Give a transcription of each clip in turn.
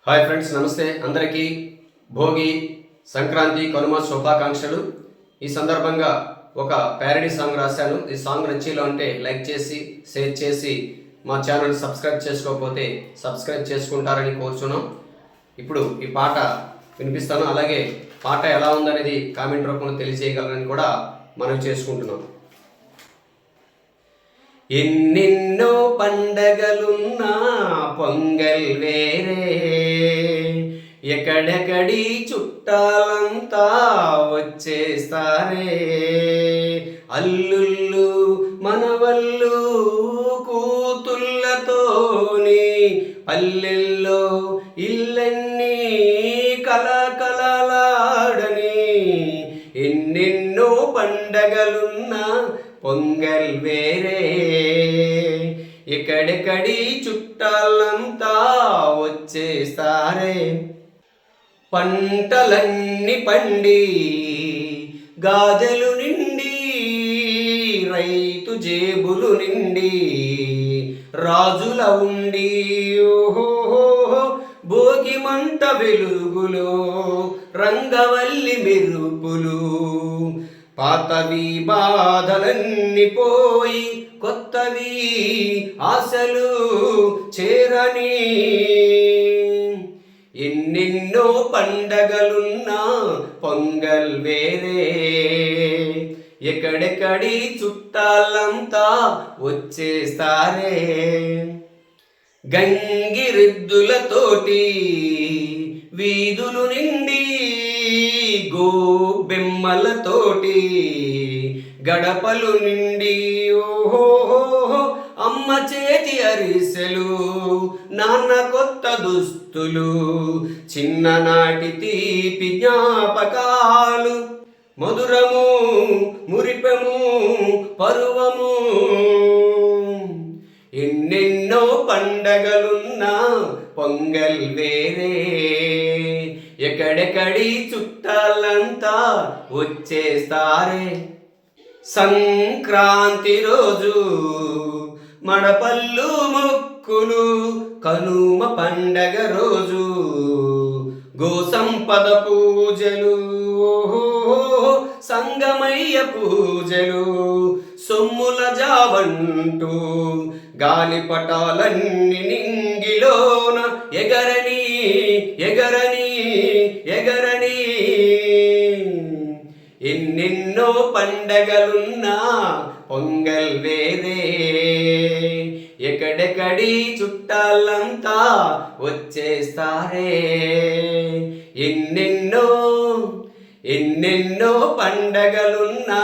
Hi friends, నమస్తే. అందరికీ భోగి, సంక్రాంతి, కనుమ శుభాకాంక్షలు. ఈ సందర్భంగా ఒక ప్యారడీ సాంగ్ రాశాను. ఈ సాంగ్ నచ్చిలో అంటే లైక్ చేసి షేర్ చేసి మా ఛానల్ సబ్స్క్రైబ్ చేసుకోకపోతే సబ్స్క్రైబ్ చేసుకుంటారని కోరుచున్నాం. ఇప్పుడు ఈ పాట వినిపిస్తాను. అలాగే పాట ఎలా ఉందనేది కామెంట్ రూపంలో తెలియజేయగలరని కూడా మనం చేసుకుంటున్నాం. ఎన్నెన్నో పండగలున్నా పొంగల్ వేరే, ఎక్కడెక్కడి చుట్టాలంతా వచ్చేస్తారే. అల్లుళ్ళు మనవళ్ళు కూతుళ్ళతోని పల్లెల్లో ఇల్లన్నీ కలకలలాడని. ఎన్నెన్నో పండగలున్నా పొంగల్ వేరే, ఎక్కడెక్కడి చుట్టాలంతా వచ్చేస్తారే. పంటలన్నీ పండి గాజలు నిండి, రైతు జేబులు నిండి రాజుల ఉండి, ఓహో భోగి మంట వెలుగులో రంగవల్లి మెరుపులు. పాతవి బాధలన్నీ పోయి కొత్తవి ఆశలు చేరని. ఎన్నెన్నో పండగలున్నా పొంగల్ వేరే, ఎక్కడెక్కడి చుట్టాలంతా వచ్చేస్తారే. గంగిరెద్దులతోటి వీధులు నిండి, గోబెమ్మలతోటి గడపలు నిండి, ఓహో అమ్మ చేతి అరిసెలు, నాన్న కొత్త దుస్తులు, చిన్ననాటి తీపి జ్ఞాపకాలు, మధురము మురిపెము పరువము. ఎన్నెన్నో పండగలున్నా పొంగల్ వేరే, ఎక్కడెక్కడి చుట్టాలంతా వచ్చేస్తారే. సంక్రాంతి రోజు మడపల్లు మొక్కులు, కనుమ పండగ రోజు గోసంపద పూజలు, సంగమయ్య పూజలు, సొమ్ముల జావంటూ గాలిపటాలన్నీ నింగిలోన ఎగరని ఎగరని ఎగరని. ఎన్నెన్నో పండగలున్నా పొంగల్ వేరే, ఎక్కడెక్కడి చుట్టాలంతా వచ్చేస్తారే. ఎన్నెన్నో ఎన్నెన్నో పండగలున్నా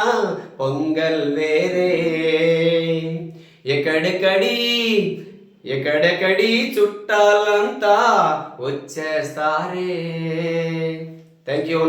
పొంగల్ వేరే, ఎక్కడెక్కడి చుట్టాలంతా వచ్చేస్తారే. Thank you.